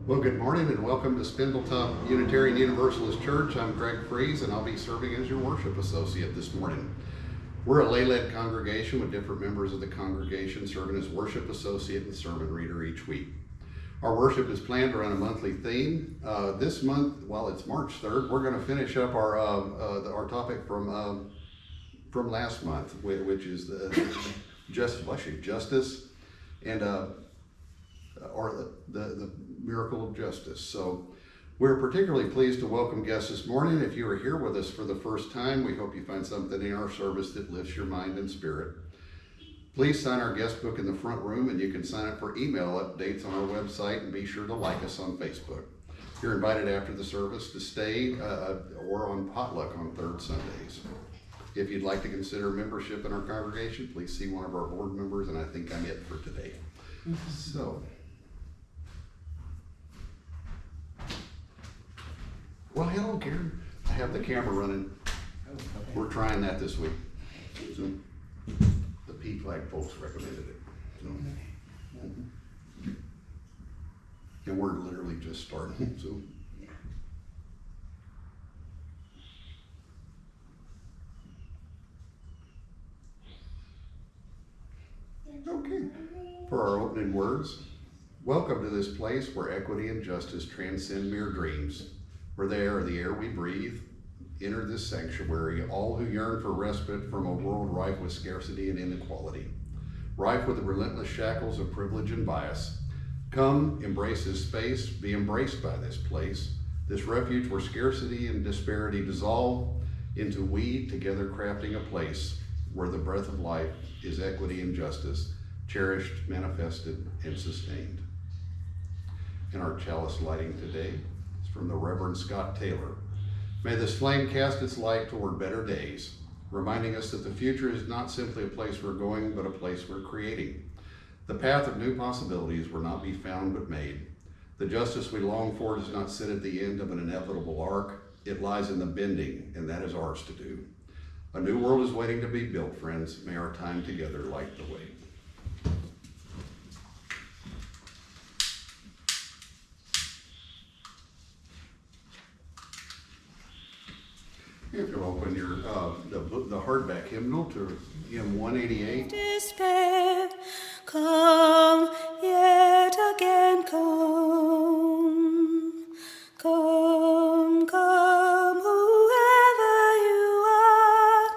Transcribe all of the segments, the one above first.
Well, good morning and welcome to Spindletop Unitarian Universalist Church. I'm Greg Fries and I'll be serving as your worship associate this morning. We're a lay-led congregation with different members of the congregation serving as worship associate and sermon reader each week. Our worship is planned around a monthly theme. This month, while it's March 3rd, we're going to finish up our topic from last month, which is the justice and the miracle of justice. So we're particularly pleased to welcome guests this morning. If you are here with us for the first time, we hope you find something in our service that lifts your mind and spirit. Please sign our guest book in the front room, and you can sign up for email updates on our website, and be sure to like us on Facebook. You're invited after the service to stay or on potluck on third Sundays. If you'd like to consider membership in our congregation, please see one of our board members, and I think I'm it for today. So, well, hello, Karen. I have the camera running. We're trying that this week. So, the P-Flag folks recommended it. So, and we're literally just starting. So. Okay. For our opening words, welcome to this place where equity and justice transcend mere dreams. For they are the air we breathe. Enter this sanctuary, all who yearn for respite from a world rife with scarcity and inequality, rife with the relentless shackles of privilege and bias. Come, embrace this space, be embraced by this place, this refuge where scarcity and disparity dissolve into we together crafting a place where the breath of life is equity and justice, cherished, manifested, and sustained. In our chalice lighting today, from the Reverend Scott Taylor. May this flame cast its light toward better days, reminding us that the future is not simply a place we're going, but a place we're creating. The path of new possibilities will not be found but made. The justice we long for does not sit at the end of an inevitable arc. It lies in the bending, and that is ours to do. A new world is waiting to be built, friends. May our time together light the way. If you'll open your the hardback hymnal to hymn 188. Despair, come, yet again come. Come, come, whoever you are,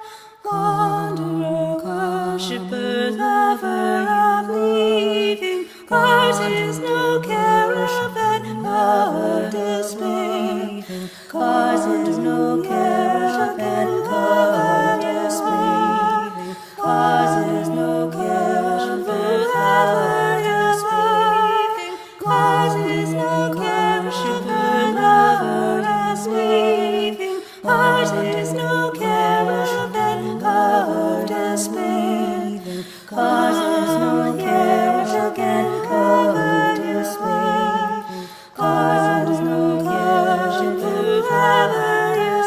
wanderer, worshipper, lover of leaving. Ours is no caravan of despair. Ours is no caravan of despair. Ours is no caravan of despair. Ours is no caravan of despair. Ours is no caravan of despair. Ours is no caravan of despair. Ours is no caravan of despair.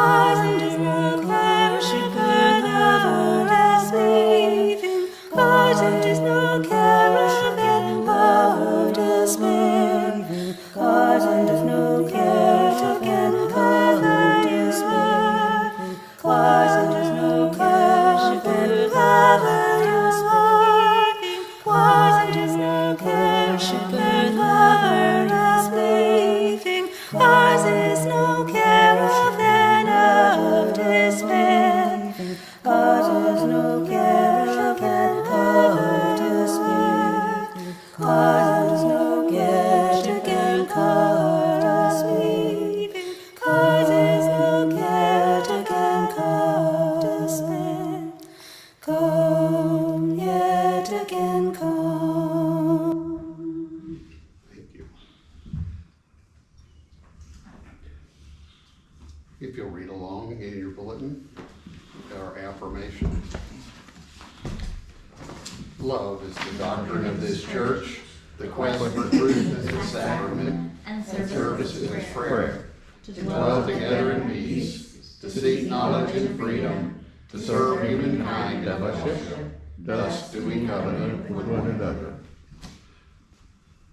Ours is no caravan of despair. Ours is no caravan of despair. Ours is no caravan of despair. Ours is no caravan of despair. Ours is no caravan of despair. Ours is no caravan of despair. Ours is no caravan of despair. Ours is no caravan of despair. Ours is no caravan of despair. Come, yet again come. Thank you. If you'll read along in your bulletin, our affirmation. Love is the doctrine of this church. The quest for truth is its sacrament, and service is its prayer. To dwell together in peace, to seek knowledge and freedom, to serve humankind and fellowship. Thus do we covenant with one another.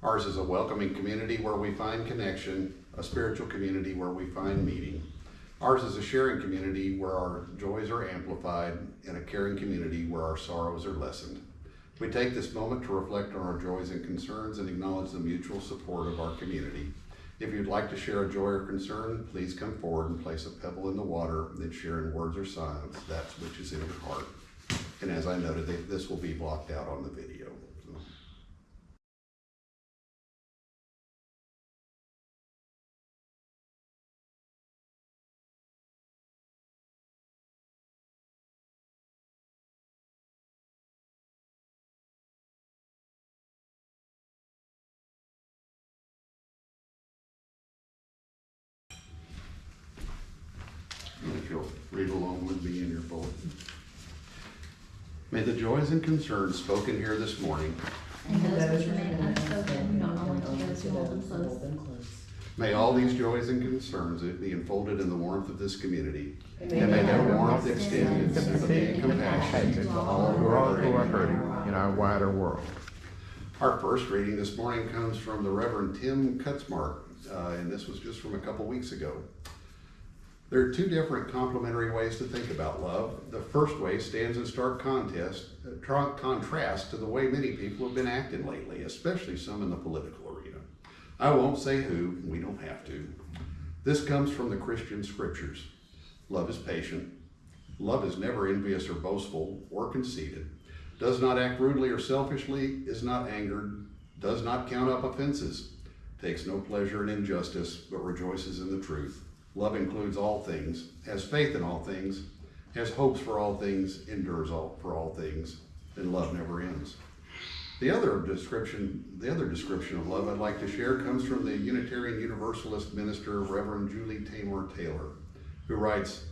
Ours is a welcoming community where we find connection, a spiritual community where we find meaning. Ours is a sharing community where our joys are amplified, and a caring community where our sorrows are lessened. We take this moment to reflect on our joys and concerns and acknowledge the mutual support of our community. If you'd like to share a joy or concern, please come forward and place a pebble in the water, then share in words or silence that which is in your heart. And as I noted, this will be blocked out on the video. So. If you'll read along with me in your bulletin. May the joys and concerns spoken here this morning, And those which remain unspoken, not only to those who hold them close. May all these joys and concerns be enfolded in the warmth of this community, and may that warmth extend in sympathy and compassion to all who are hurting in our wider world. Our first reading this morning comes from the Reverend Tim Kutzmark, and this was just from a couple weeks ago. There are two different complementary ways to think about love. The first way stands in stark contrast to the way many people have been acting lately, especially some in the political arena. I won't say who, we don't have to. This comes from the Christian scriptures. Love is patient. Love is never envious or boastful or conceited, does not act rudely or selfishly, is not angered, does not count up offenses, takes no pleasure in injustice, but rejoices in the truth. Love includes all things, has faith in all things, has hopes for all things, endures for all things, and love never ends. The other description of love I'd like to share comes from the Unitarian Universalist minister, Reverend Julie Taymor Taylor, who writes,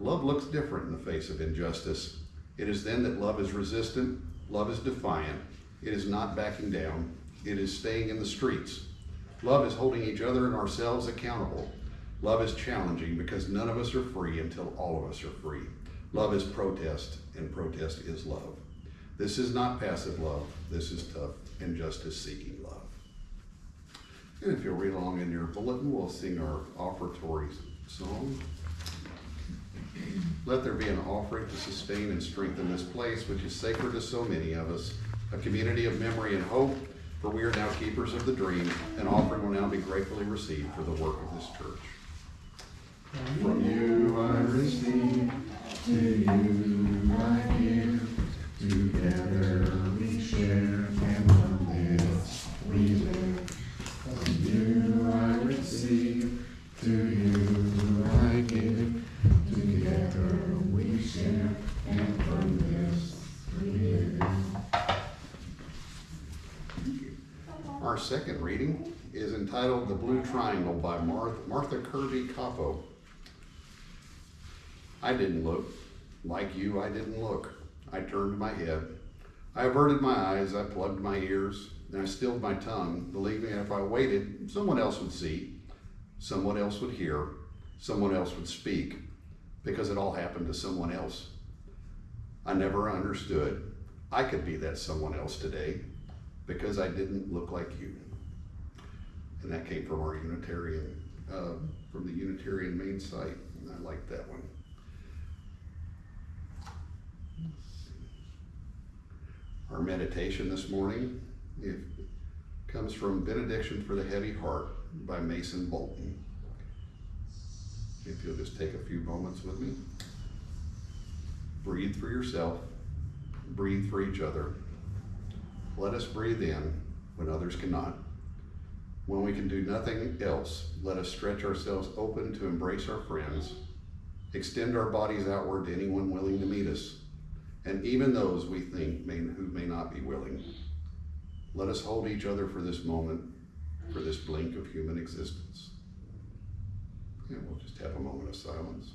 "Love looks different in the face of injustice. It is then that love is resistant, love is defiant, it is not backing down, it is staying in the streets. Love is holding each other and ourselves accountable. Love is challenging because none of us are free until all of us are free. Love is protest, and protest is love. This is not passive love. This is tough and justice-seeking love." And if you'll read along in your bulletin, we'll sing our offertory song. Let there be an offering to sustain and strengthen this place, which is sacred to so many of us, a community of memory and hope, for we are now keepers of the dream. An offering will now be gratefully received for the work of this church. From you I receive, to you I give, together we share, and from this we live. From you I receive, to you I give, together we share, and from this we live. Our second reading is entitled The Blue Triangle by Martha Kirby Capo. I didn't look. Like you, I didn't look. I turned my head. I averted my eyes, I plugged my ears, and I stilled my tongue, believing that if I waited, someone else would see, someone else would hear, someone else would speak, because it all happened to someone else. I never understood I could be that someone else today, because I didn't look like you. And that came from our Unitarian, from the Unitarian main site, and I like that one. Our meditation this morning comes from Benediction for the Heavy Heart by Mason Bolton. If you'll just take a few moments with me. Breathe for yourself, breathe for each other. Let us breathe in when others cannot. When we can do nothing else, let us stretch ourselves open to embrace our friends, extend our bodies outward to anyone willing to meet us, and even those we think who may not be willing. Let us hold each other for this moment, for this blink of human existence. And we'll just have a moment of silence.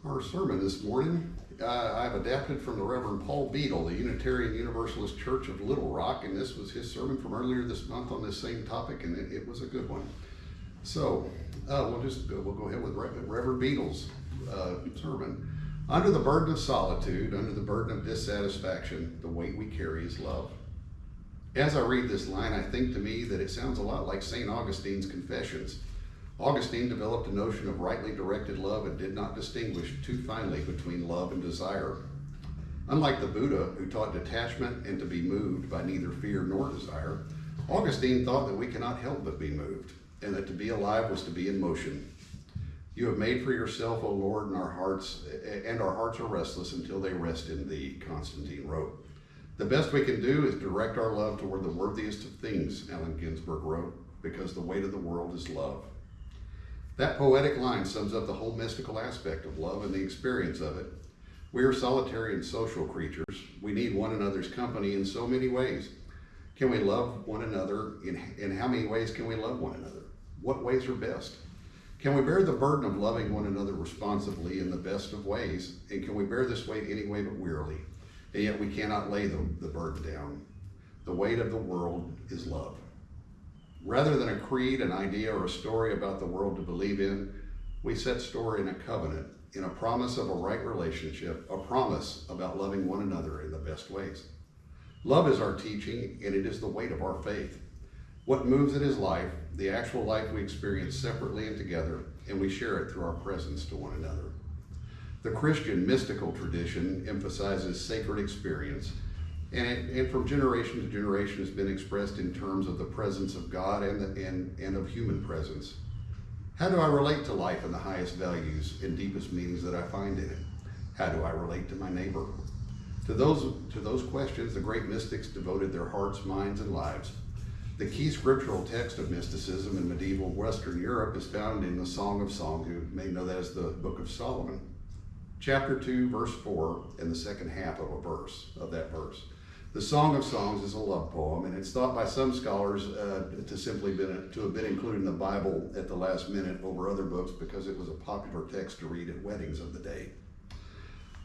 Our sermon this morning I've adapted from the Reverend Paul Beadle, the Unitarian Universalist Church of Little Rock, and this was his sermon from earlier this month on this same topic, and it was a good one. So we'll go ahead with Reverend Beadle's sermon. Under the burden of solitude, under the burden of dissatisfaction, the weight we carry is love. As I read this line, I think to me that it sounds a lot like St. Augustine's Confessions. Augustine developed a notion of rightly directed love and did not distinguish too finely between love and desire. Unlike the Buddha, who taught detachment and to be moved by neither fear nor desire, Augustine thought that we cannot help but be moved, and that to be alive was to be in motion. You have made for yourself, O Lord, and our hearts are restless until they rest in thee, Constantine wrote. The best we can do is direct our love toward the worthiest of things, Allen Ginsberg wrote, because the weight of the world is love. That poetic line sums up the whole mystical aspect of love and the experience of it. We are solitary and social creatures. We need one another's company in so many ways. Can we love one another? In how many ways can we love one another? What ways are best? Can we bear the burden of loving one another responsibly in the best of ways? And can we bear this weight any way but wearily? And yet we cannot lay the burden down. The weight of the world is love. Rather than a creed, an idea, or a story about the world to believe in, we set store in a covenant, in a promise of a right relationship, a promise about loving one another in the best ways. Love is our teaching, and it is the weight of our faith. What moves it is life, the actual life we experience separately and together, and we share it through our presence to one another. The Christian mystical tradition emphasizes sacred experience, and from generation to generation has been expressed in terms of the presence of God and of human presence. How do I relate to life in the highest values and deepest meanings that I find in it? How do I relate to my neighbor? To those questions, the great mystics devoted their hearts, minds, and lives. The key scriptural text of mysticism in medieval Western Europe is found in the Song of Songs. You may know that as the Book of Solomon. Chapter 2, verse 4, and the second half of that verse. The Song of Songs is a love poem, and it's thought by some scholars to have been included in the Bible at the last minute over other books because it was a popular text to read at weddings of the day.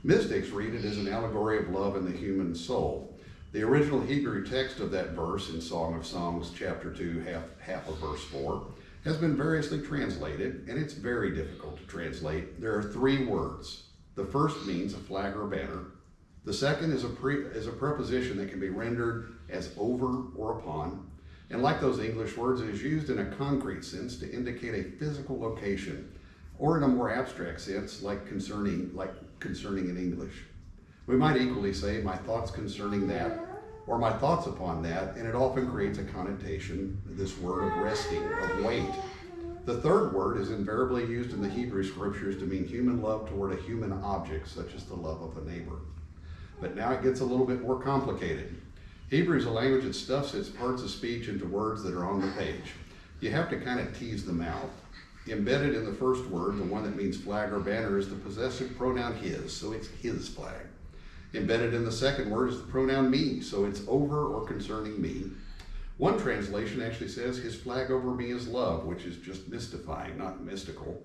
Mystics read it as an allegory of love in the human soul. The original Hebrew text of that verse in Song of Songs, chapter 2, half of verse 4, has been variously translated, and it's very difficult to translate. There are 3 words. The first means a flag or banner. The second is a preposition that can be rendered as over or upon. And like those English words, it is used in a concrete sense to indicate a physical location, or in a more abstract sense, like concerning in English. We might equally say, my thoughts concerning that, or my thoughts upon that, and it often creates a connotation, this word of resting, of weight. The third word is invariably used in the Hebrew scriptures to mean human love toward a human object, such as the love of a neighbor. But now it gets a little bit more complicated. Hebrew is a language that stuffs its parts of speech into words that are on the page. You have to kind of tease them out. Embedded in the first word, the one that means flag or banner, is the possessive pronoun his, so it's his flag. Embedded in the second word is the pronoun me, so it's over or concerning me. One translation actually says, his flag over me is love, which is just mystifying, not mystical.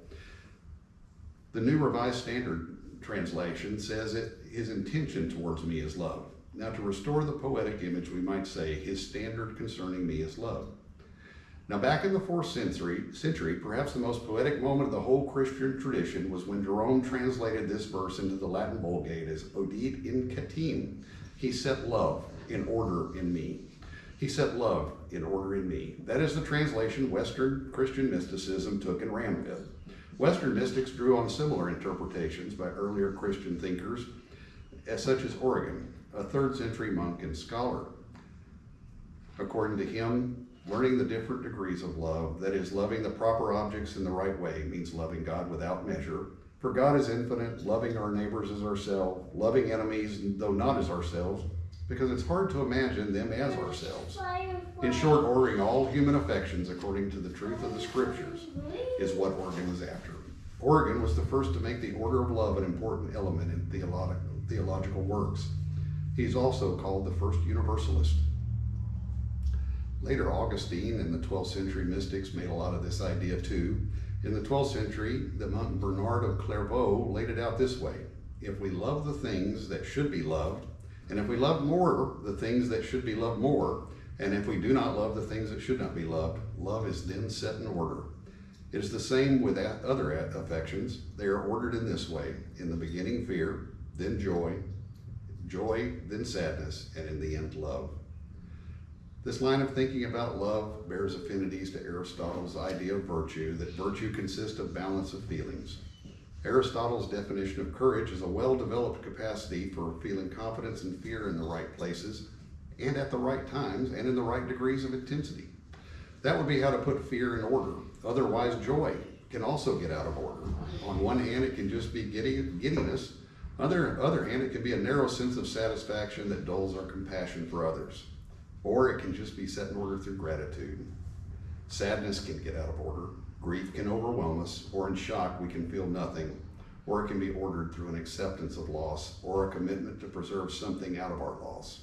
The New Revised Standard Translation says his intention towards me is love. Now, to restore the poetic image, we might say, his standard concerning me is love. Now, back in the 4th century, perhaps the most poetic moment of the whole Christian tradition was when Jerome translated this verse into the Latin Vulgate as Odit in catim. He set love in order in me. He set love in order in me. That is the translation Western Christian mysticism took and ran with. Western mystics drew on similar interpretations by earlier Christian thinkers, such as Origen, a 3rd century monk and scholar. According to him, learning the different degrees of love, that is, loving the proper objects in the right way, means loving God without measure. For God is infinite, loving our neighbors as ourselves, loving enemies, though not as ourselves, because it's hard to imagine them as ourselves. In short, ordering all human affections according to the truth of the scriptures is what Origen was after. Origen was the first to make the order of love an important element in theological works. He's also called the first universalist. Later, Augustine and the 12th century mystics made a lot of this idea too. In the 12th century, the monk Bernard of Clairvaux laid it out this way. if we love the things that should be loved, and if we love more the things that should be loved more, and if we do not love the things that should not be loved, love is then set in order. It is the same with other affections. They are ordered in this way: in the beginning fear, then joy, then sadness, and in the end love. This line of thinking about love bears affinities to Aristotle's idea of virtue, that virtue consists of balance of feelings. Aristotle's definition of courage is a well-developed capacity for feeling confidence and fear in the right places and at the right times and in the right degrees of intensity. That would be how to put fear in order. Otherwise, joy can also get out of order. On one hand, it can just be giddiness. On the other hand, it can be a narrow sense of satisfaction that dulls our compassion for others. Or it can just be set in order through gratitude. Sadness can get out of order. Grief can overwhelm us, or in shock we can feel nothing, or it can be ordered through an acceptance of loss or a commitment to preserve something out of our loss.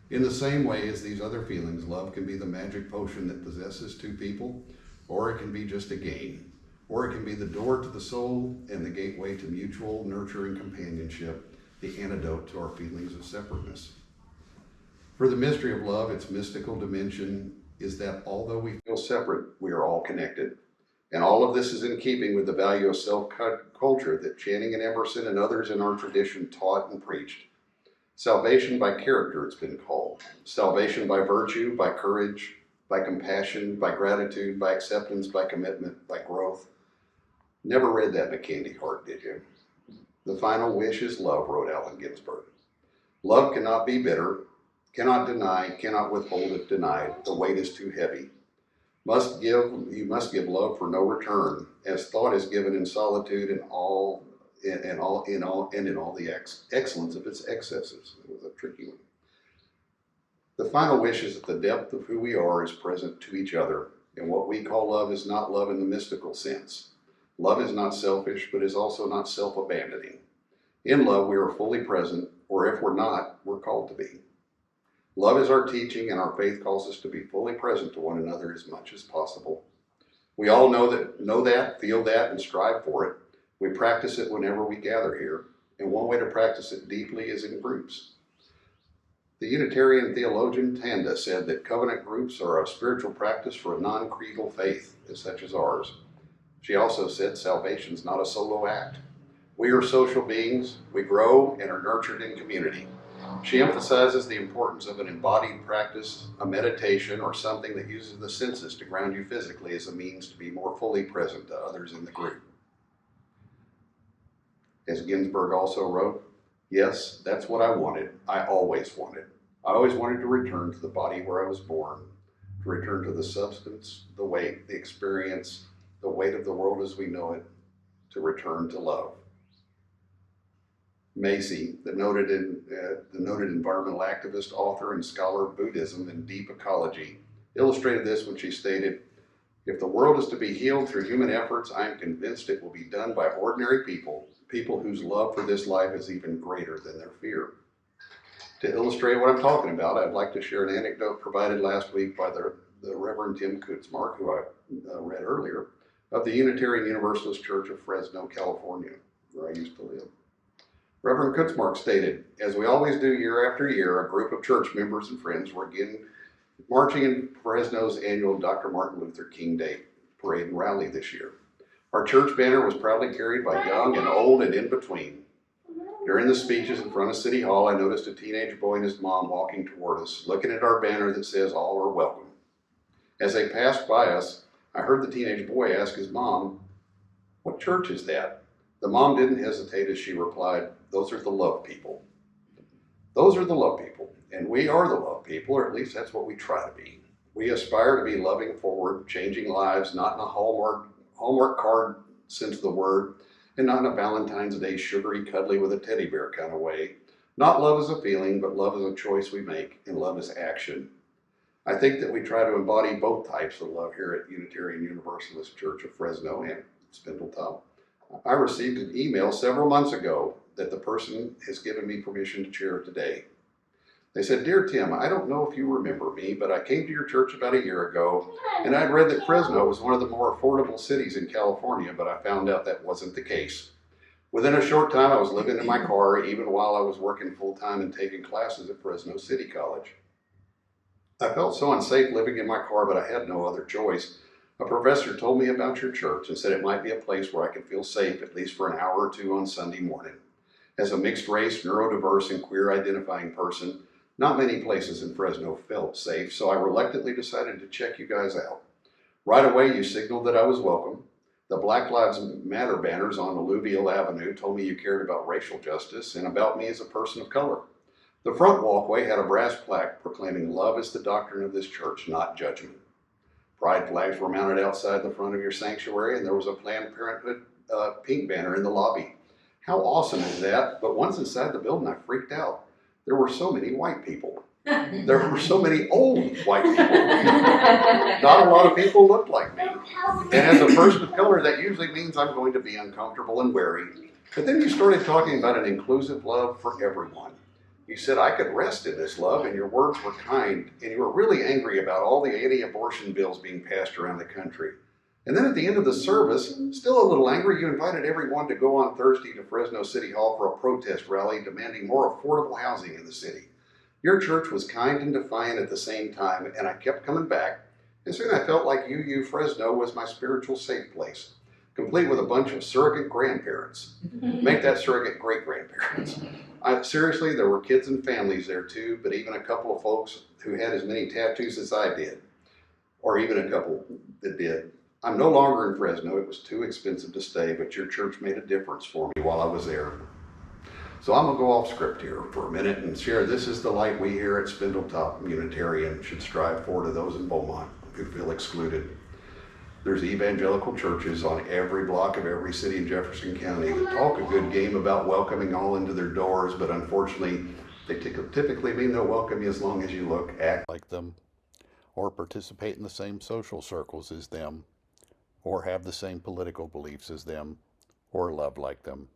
In the same way as these other feelings, love can be the magic potion that possesses two people, or it can be just a game, or it can be the door to the soul and the gateway to mutual nurturing companionship, the antidote to our feelings of separateness. For the mystery of love, its mystical dimension is that although we feel separate, we are all connected. And all of this is in keeping with the value of self-culture that Channing and Emerson and others in our tradition taught and preached. Salvation by character, it's been called. Salvation by virtue, by courage, by compassion, by gratitude, by acceptance, by commitment, by growth. Never read that in a candy heart, did you? The final wish is love, wrote Allen Ginsberg. Love cannot be bitter, cannot deny, cannot withhold if denied. The weight is too heavy. You must give love for no return, as thought is given in solitude and in all the excellence of its excesses. It was a tricky one. The final wish is that the depth of who we are is present to each other, and what we call love is not love in the mystical sense. Love is not selfish, but is also not self-abandoning. In love, we are fully present, or if we're not, we're called to be. Love is our teaching, and our faith calls us to be fully present to one another as much as possible. We all know that, feel that, and strive for it. We practice it whenever we gather here, and one way to practice it deeply is in groups. The Unitarian theologian Tanda said that covenant groups are a spiritual practice for a non-creedal faith, such as ours. She also said salvation is not a solo act. We are social beings, we grow and are nurtured in community. She emphasizes the importance of an embodied practice, a meditation, or something that uses the senses to ground you physically as a means to be more fully present to others in the group. As Ginsberg also wrote, yes, that's what I wanted. I always wanted. I always wanted to return to the body where I was born, to return to the substance, the weight, the experience, the weight of the world as we know it, to return to love. Macy, the noted environmental activist, author, and scholar of Buddhism and deep ecology, illustrated this when she stated, "If the world is to be healed through human efforts, I am convinced it will be done by ordinary people, people whose love for this life is even greater than their fear." To illustrate what I'm talking about, I'd like to share an anecdote provided last week by the Reverend Tim Kutzmark, who I read earlier, of the Unitarian Universalist Church of Fresno, California, where I used to live. Reverend Kutzmark stated, "As we always do year after year, a group of church members and friends were again marching in Fresno's annual Dr. Martin Luther King Day parade and rally this year. Our church banner was proudly carried by young and old and in between. During the speeches in front of City Hall, I noticed a teenage boy and his mom walking toward us, looking at our banner that says, 'All are welcome.' As they passed by us, I heard the teenage boy ask his mom, 'What church is that?' The mom didn't hesitate as she replied, 'Those are the love people.' Those are the love people, and we are the love people, or at least that's what we try to be. We aspire to be loving forward, changing lives, not in a Hallmark card sense of the word, and not in a Valentine's Day sugary, cuddly with a teddy bear kind of way. Not love as a feeling, but love as a choice we make, and love as action. I think that we try to embody both types of love here at Unitarian Universalist Church of Fresno and Spindletop. I received an email several months ago that the person has given me permission to share today. They said, 'Dear Tim, I don't know if you remember me, but I came to your church about a year ago, and I'd read that Fresno was one of the more affordable cities in California, but I found out that wasn't the case. Within a short time, I was living in my car, even while I was working full-time and taking classes at Fresno City College. I felt so unsafe living in my car, but I had no other choice. A professor told me about your church and said it might be a place where I could feel safe, at least for an hour or two on Sunday morning. As a mixed-race, neurodiverse, and queer-identifying person, not many places in Fresno felt safe, so I reluctantly decided to check you guys out. Right away, you signaled that I was welcome. The Black Lives Matter banners on Alluvial Avenue told me you cared about racial justice and about me as a person of color. The front walkway had a brass plaque proclaiming love is the doctrine of this church, not judgment. Pride flags were mounted outside the front of your sanctuary, and there was a Planned Parenthood pink banner in the lobby. How awesome is that? But once inside the building, I freaked out. There were so many white people. There were so many old white people. Not a lot of people looked like me. And as a person of color, that usually means I'm going to be uncomfortable and wary. But then you started talking about an inclusive love for everyone. You said I could rest in this love, and your words were kind, and you were really angry about all the anti-abortion bills being passed around the country. And then at the end of the service, still a little angry, you invited everyone to go on Thursday to Fresno City Hall for a protest rally demanding more affordable housing in the city. Your church was kind and defiant at the same time, and I kept coming back, and soon I felt like UU Fresno was my spiritual safe place, complete with a bunch of surrogate grandparents. Make that surrogate great-grandparents. Seriously, there were kids and families there too, but even a couple of folks who had as many tattoos as I did, or even a couple that did. I'm no longer in Fresno. It was too expensive to stay, but your church made a difference for me while I was there. So I'm going to go off script here for a minute and share this is the light we here at Spindletop Unitarian should strive for to those in Beaumont who feel excluded. There's evangelical churches on every block of every city in Jefferson County that talk a good game about welcoming all into their doors, but unfortunately, they typically mean they'll welcome you as long as you look, act like them, or participate in the same social circles as them, or have the same political beliefs as them, or love like them.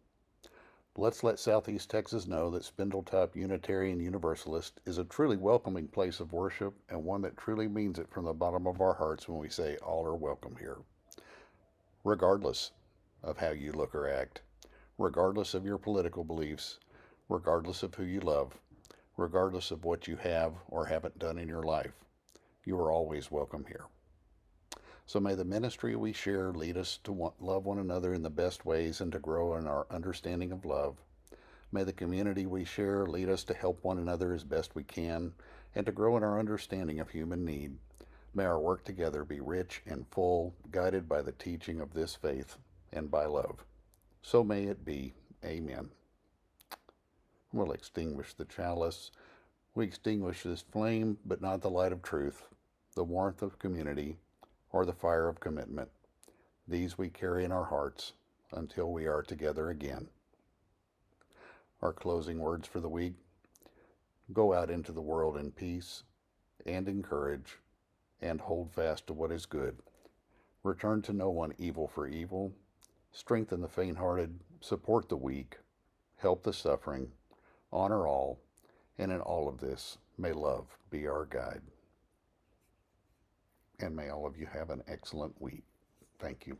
Let's let Southeast Texas know that Spindletop Unitarian Universalist is a truly welcoming place of worship and one that truly means it from the bottom of our hearts when we say all are welcome here. Regardless of how you look or act, regardless of your political beliefs, regardless of who you love, regardless of what you have or haven't done in your life, you are always welcome here. So may the ministry we share lead us to love one another in the best ways and to grow in our understanding of love. May the community we share lead us to help one another as best we can and to grow in our understanding of human need. May our work together be rich and full, guided by the teaching of this faith and by love. So may it be. Amen. We'll extinguish the chalice. We extinguish this flame, but not the light of truth, the warmth of community, or the fire of commitment. These we carry in our hearts until we are together again. Our closing words for the week: go out into the world in peace and in courage and hold fast to what is good. Return to no one evil for evil. Strengthen the faint-hearted, support the weak, help the suffering, honor all, and in all of this, may love be our guide. And may all of you have an excellent week. Thank you.